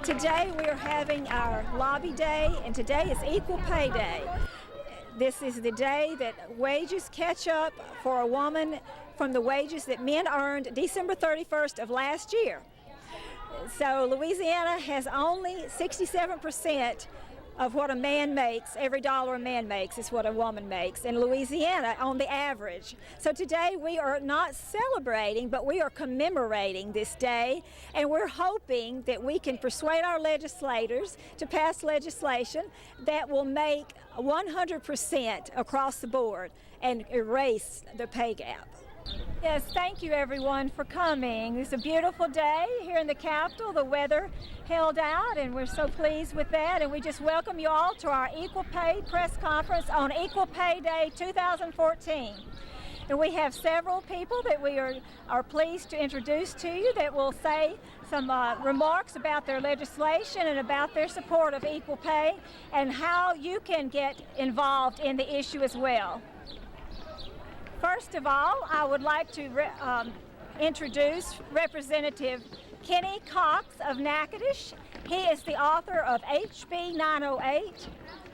Today we are having our lobby day, and today is Equal Pay Day. This is the day that wages catch up for a woman from the wages that men earned December 31st of last year. So Louisiana has only 67% of what a man makes. Every dollar a man makes is what a woman makes in Louisiana on the average. So today we are not celebrating, but we are commemorating this day, and we're hoping that we can persuade our legislators to pass legislation that will make 100% across the board and erase the pay gap. Yes, thank you everyone for coming. It's a beautiful day here in the Capitol. The weather held out and we're so pleased with that, and we just welcome you all to our Equal Pay press conference on Equal Pay Day 2014. And we have several people that we are pleased to introduce to you that will say some remarks about their legislation and about their support of equal pay and how you can get involved in the issue as well. First of all, I would like to introduce Representative Kenny Cox of Natchitoches. He is the author of HB 908,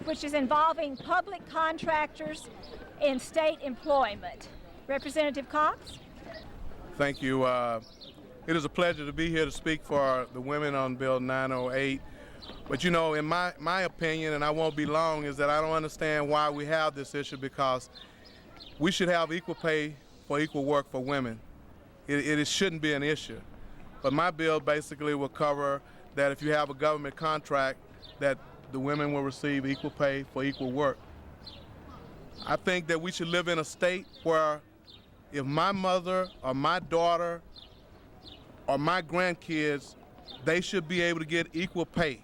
which is involving public contractors in state employment. Representative Cox? Thank you. It is a pleasure to be here to speak for the women on Bill 908. But you know, in my opinion, and I won't be long, is that I don't understand why we have this issue, because we should have equal pay for equal work for women. It shouldn't be an issue. But my bill basically will cover that if you have a government contract, that the women will receive equal pay for equal work. I think that we should live in a state where if my mother or my daughter or my grandkids, they should be able to get equal pay.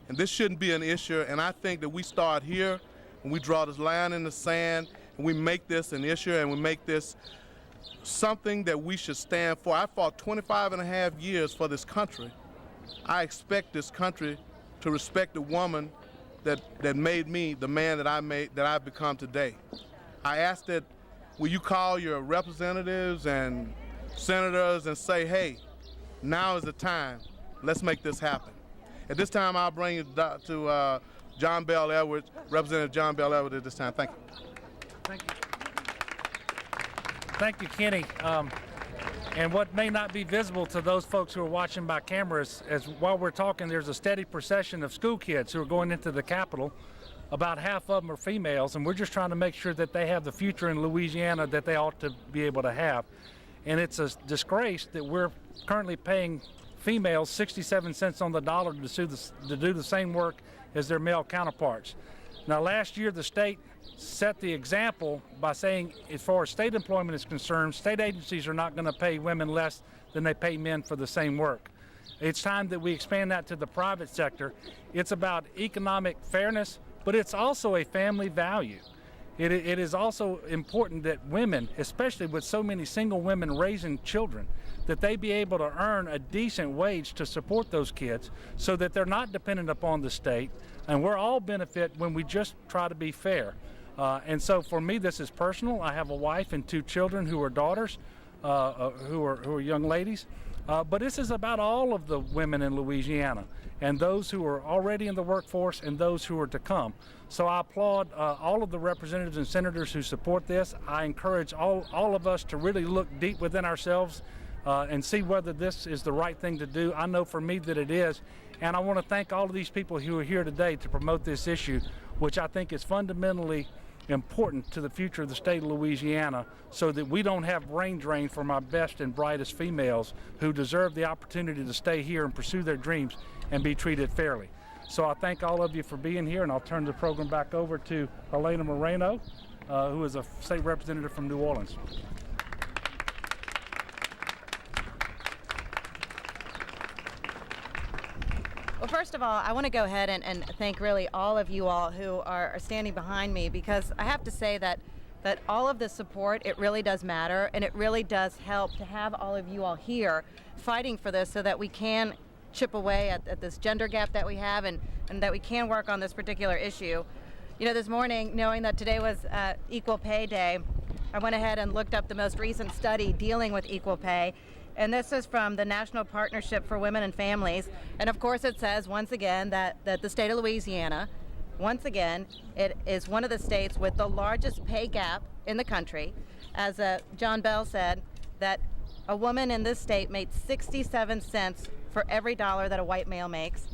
And this shouldn't be an issue, and I think that we start here and we draw this line in the sand, and we make this an issue, and we make this something that we should stand for. I fought 25 and a half years for this country. I expect this country to respect the woman that made me the man that I've become today. I ask that, will you call your representatives and senators and say, hey, now is the time, let's make this happen. At this time, I'll bring it to John Bell Edwards, Representative John Bell Edwards at this time. Thank you. Thank you. Thank you, Kenny. And what may not be visible to those folks who are watching by camera is while we're talking, there's a steady procession of school kids who are going into the Capitol. About half of them are females, and we're just trying to make sure that they have the future in Louisiana that they ought to be able to have. And it's a disgrace that we're currently paying females 67 cents on the dollar to do the same work as their male counterparts. Now, last year the state set the example by saying, as far as state employment is concerned, state agencies are not going to pay women less than they pay men for the same work. It's time that we expand that to the private sector. It's about economic fairness, but it's also a family value. It is also important that women, especially with so many single women raising children, that they be able to earn a decent wage to support those kids so that they're not dependent upon the state, and we're all benefit when we just try to be fair. And so for me, this is personal. I have a wife and two children who are daughters, who are young ladies. But this is about all of the women in Louisiana, and those who are already in the workforce and those who are to come. So I applaud all of the representatives and senators who support this. I encourage all of us to really look deep within ourselves and see whether this is the right thing to do. I know for me that it is, and I want to thank all of these people who are here today to promote this issue, which I think is fundamentally important to the future of the state of Louisiana, so that we don't have brain drain from our best and brightest females who deserve the opportunity to stay here and pursue their dreams and be treated fairly. So I thank all of you for being here, and I'll turn the program back over to Elena Moreno, who is a state representative from New Orleans. Well, first of all, I want to go ahead and thank really all of you all who are standing behind me, because I have to say that all of the support, it really does matter, and it really does help to have all of you all here fighting for this so that we can chip away at this gender gap that we have, and that we can work on this particular issue. You know, this morning, knowing that today was Equal Pay Day, I went ahead and looked up the most recent study dealing with equal pay, And this is from the National Partnership for Women and Families. And of course it says, once again, that the state of Louisiana, once again, it is one of the states with the largest pay gap in the country. As John Bell said, that a woman in this state made 67 cents for every dollar that a white male makes.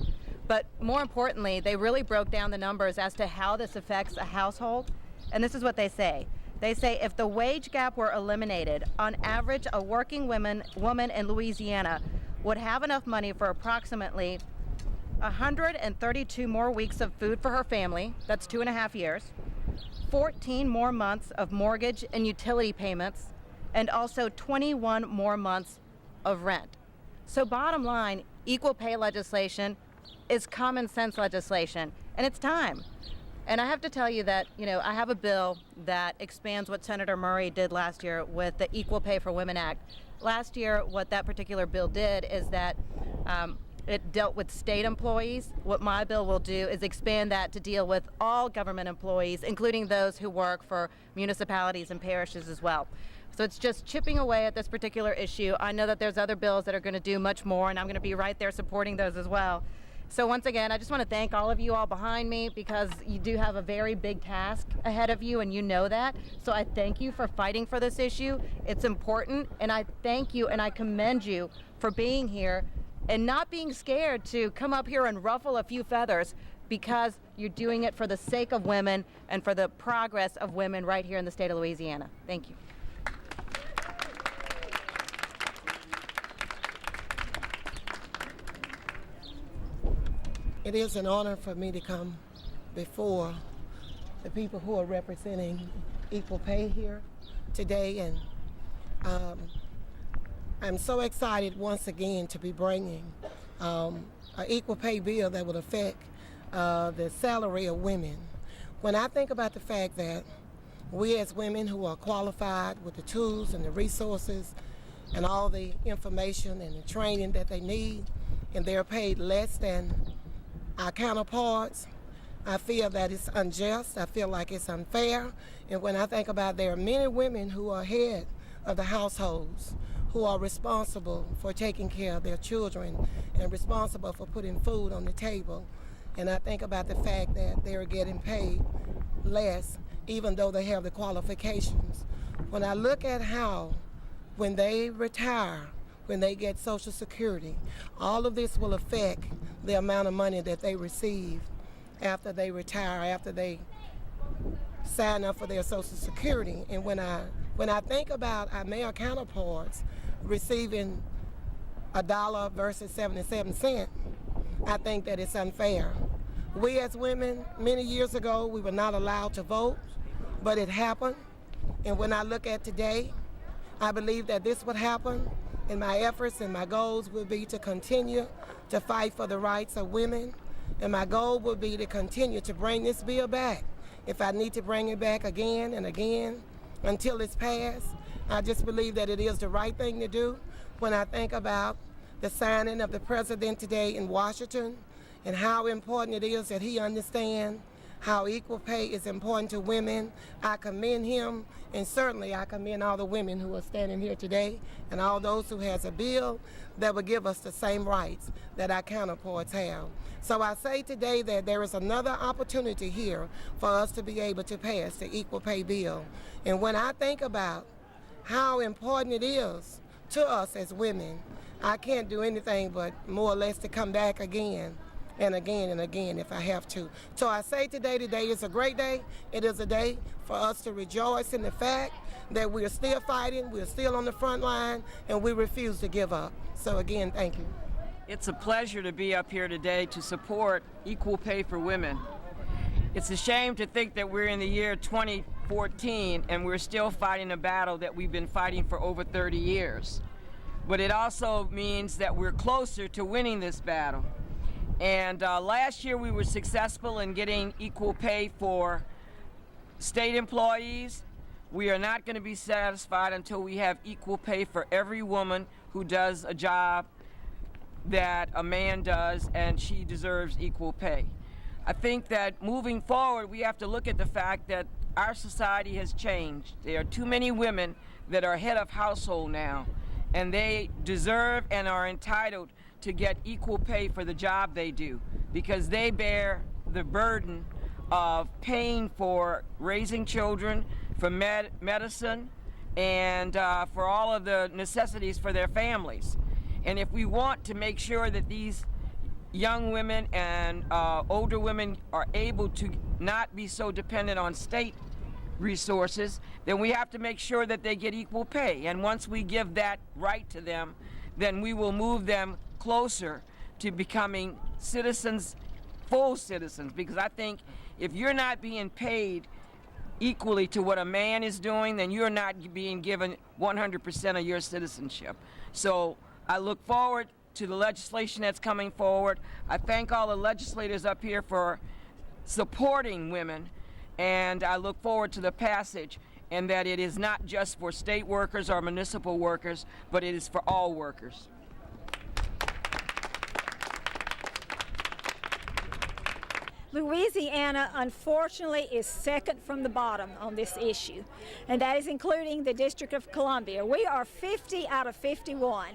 But more importantly, they really broke down the numbers as to how this affects a household. And this is what they say. They say if the wage gap were eliminated, on average, a working woman in Louisiana would have enough money for approximately 132 more weeks of food for her family. That's 2.5 years. 14 more months of mortgage and utility payments, and also 21 more months of rent. So bottom line, equal pay legislation is common sense legislation, and it's time. And I have to tell you that, I have a bill that expands what Senator Murray did last year with the Equal Pay for Women Act. Last year, what that particular bill did is that it dealt with state employees. What my bill will do is expand that to deal with all government employees, including those who work for municipalities and parishes as well. So it's just chipping away at this particular issue. I know that there's other bills that are going to do much more, and I'm going to be right there supporting those as well. So once again, I just want to thank all of you all behind me, because you do have a very big task ahead of you, and you know that. So I thank you for fighting for this issue. It's important, and I thank you and I commend you for being here and not being scared to come up here and ruffle a few feathers, because you're doing it for the sake of women and for the progress of women right here in the state of Louisiana. Thank you. It is an honor for me to come before the people who are representing equal pay here today, and I'm so excited once again to be bringing an equal pay bill that will affect the salary of women. When I think about the fact that we as women who are qualified with the tools and the resources and all the information and the training that they need, and they're paid less than our counterparts, I feel that it's unjust. I feel like it's unfair. And when I think about there are many women who are head of the households, who are responsible for taking care of their children and responsible for putting food on the table. And I think about the fact that they're getting paid less, even though they have the qualifications. When I look at how, when they retire, when they get Social Security, all of this will affect the amount of money that they receive after they retire, after they sign up for their Social Security. And when I think about our male counterparts receiving $1 versus 77 cents, I think that it's unfair. We as women, many years ago, we were not allowed to vote, but it happened. And when I look at today, I believe that this would happen. And my efforts and my goals will be to continue to fight for the rights of women. And my goal will be to continue to bring this bill back. If I need to bring it back again and again until it's passed, I just believe that it is the right thing to do. When I think about the signing of the president today in Washington and how important it is that he understands how equal pay is important to women, I commend him, and certainly I commend all the women who are standing here today and all those who has a bill that will give us the same rights that our counterparts have. So I say today that there is another opportunity here for us to be able to pass the equal pay bill. And when I think about how important it is to us as women, I can't do anything but more or less to come back again and again and again if I have to. So I say today is a great day. It is a day for us to rejoice in the fact that we are still fighting, we're still on the front line, and we refuse to give up. So again, thank you. It's a pleasure to be up here today to support equal pay for women. It's a shame to think that we're in the year 2014 and we're still fighting a battle that we've been fighting for over 30 years. But it also means that we're closer to winning this battle. And last year we were successful in getting equal pay for state employees. We are not going to be satisfied until we have equal pay for every woman who does a job that a man does, and she deserves equal pay. I think that moving forward, we have to look at the fact that our society has changed. There are too many women that are head of household now, and they deserve and are entitled to get equal pay for the job they do, because they bear the burden of paying for raising children, for medicine, and for all of the necessities for their families. And if we want to make sure that these young women and older women are able to not be so dependent on state resources, then we have to make sure that they get equal pay. And once we give that right to them, then we will move them closer to becoming citizens, full citizens. Because I think if you're not being paid equally to what a man is doing, then you're not being given 100% of your citizenship. So I look forward to the legislation that's coming forward. I thank all the legislators up here for supporting women, and I look forward to the passage, and that it is not just for state workers or municipal workers, but it is for all workers. Louisiana, unfortunately, is second from the bottom on this issue, and that is including the District of Columbia. We are 50 out of 51.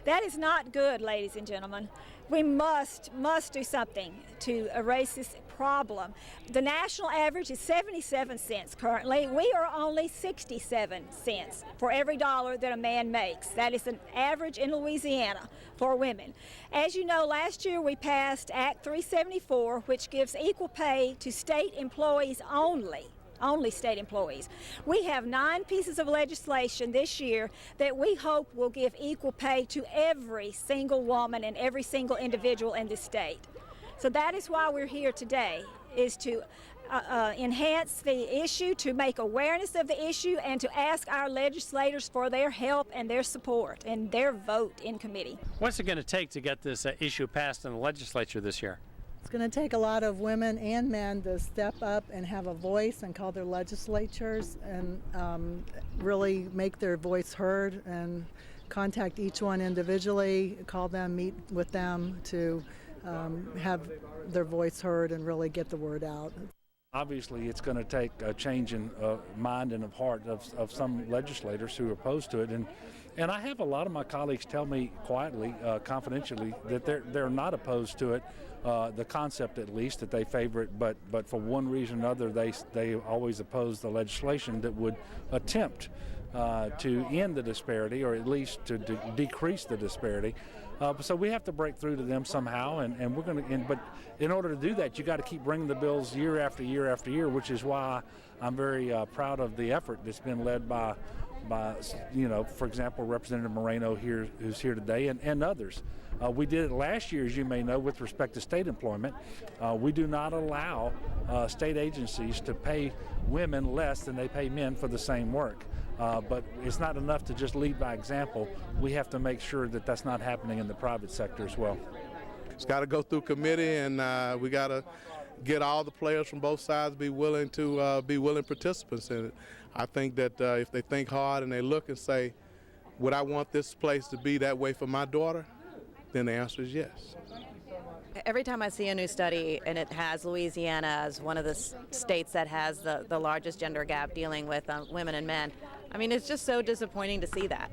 That is not good, ladies and gentlemen. We must do something to erase this problem. The national average is 77 cents currently. We are only 67 cents for every dollar that a man makes. That is an average in Louisiana for women. As you know, last year we passed Act 374, which gives equal pay to state employees only state employees. We have 9 pieces of legislation this year that we hope will give equal pay to every single woman and every single individual in this state. So that is why we're here today, is to enhance the issue, to make awareness of the issue, and to ask our legislators for their help and their support and their vote in committee. What's it going to take to get this issue passed in the legislature this year? It's going to take a lot of women and men to step up and have a voice and call their legislatures and really make their voice heard and contact each one individually, call them, meet with them to have their voice heard and really get the word out. Obviously, it's going to take a change in mind and of heart of some legislators who are opposed to it. And I have a lot of my colleagues tell me quietly, confidentially, that they're not opposed to it. The concept, at least, that they favor it, but for one reason or another, they always oppose the legislation that would attempt to end the disparity, or at least to decrease the disparity. So we have to break through to them somehow, and we're going to. But in order to do that, you got to keep bringing the bills year after year after year, which is why I'm very proud of the effort that's been led by for example, Representative Moreno here, who's here today, and others. We did it last year, as you may know, with respect to state employment. We do not allow state agencies to pay women less than they pay men for the same work. But it's not enough to just lead by example. We have to make sure that that's not happening in the private sector as well. It's got to go through committee, and we got to get all the players from both sides be willing participants in it. I think that if they think hard and they look and say, would I want this place to be that way for my daughter? Then the answer is yes. Every time I see a new study and it has Louisiana as one of the states that has the largest gender gap dealing with women and men, I mean, it's just so disappointing to see that.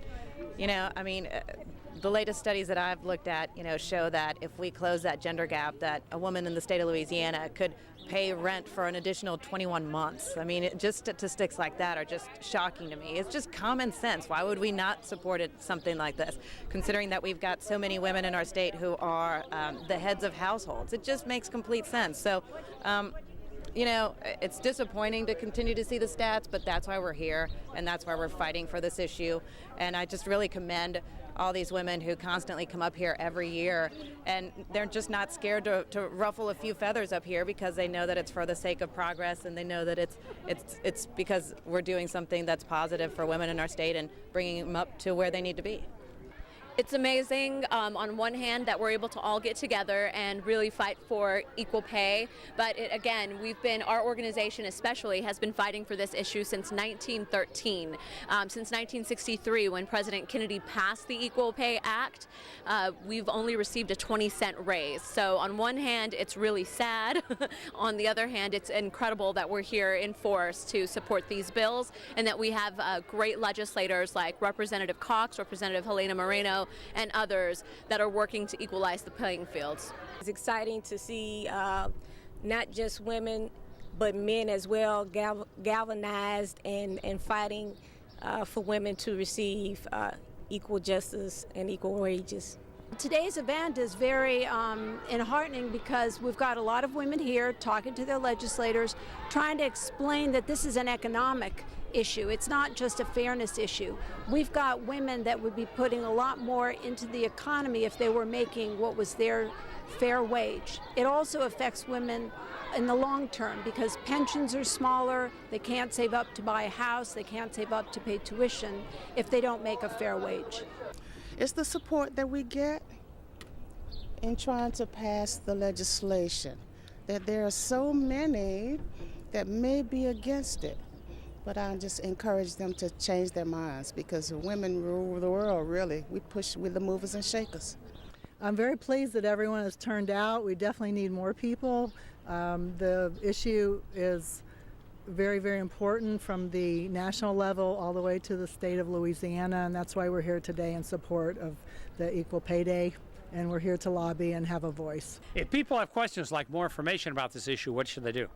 The latest studies that I've looked at, show that if we close that gender gap, that a woman in the state of Louisiana could pay rent for an additional 21 months. I mean, just statistics like that are just shocking to me. It's just common sense. Why would we not support something like this, considering that we've got so many women in our state who are the heads of households? It just makes complete sense. So, it's disappointing to continue to see the stats, but that's why we're here, and that's why we're fighting for this issue. And I just really commend all these women who constantly come up here every year, and they're just not scared to ruffle a few feathers up here, because they know that it's for the sake of progress, and they know that it's because we're doing something that's positive for women in our state and bringing them up to where they need to be. It's amazing on one hand that we're able to all get together and really fight for equal pay, but again, our organization especially has been fighting for this issue since 1913. Since 1963, when President Kennedy passed the Equal Pay Act, we've only received a 20-cent raise. So on one hand, it's really sad. On the other hand, it's incredible that we're here in force to support these bills and that we have great legislators like Representative Cox, Representative Helena Moreno, and others that are working to equalize the playing fields. It's exciting to see not just women but men as well galvanized and fighting for women to receive equal justice and equal wages. Today's event is very enheartening because we've got a lot of women here talking to their legislators, trying to explain that this is an economic issue. It's not just a fairness issue. We've got women that would be putting a lot more into the economy if they were making what was their fair wage. It also affects women in the long term because pensions are smaller, they can't save up to buy a house, they can't save up to pay tuition if they don't make a fair wage. It's the support that we get in trying to pass the legislation, that there are so many that may be against it. But I just encourage them to change their minds because women rule the world, really. We're the movers and shakers. I'm very pleased that everyone has turned out. We definitely need more people. The issue is very, very important from the national level all the way to the state of Louisiana, and that's why we're here today in support of the Equal Pay Day, and we're here to lobby and have a voice. If people have questions like more information about this issue, what should they do?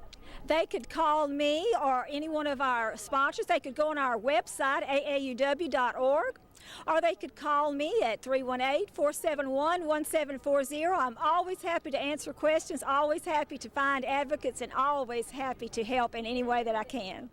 They could call me or any one of our sponsors. They could go on our website, aauw.org, or they could call me at 318-471-1740. I'm always happy to answer questions, always happy to find advocates, and always happy to help in any way that I can.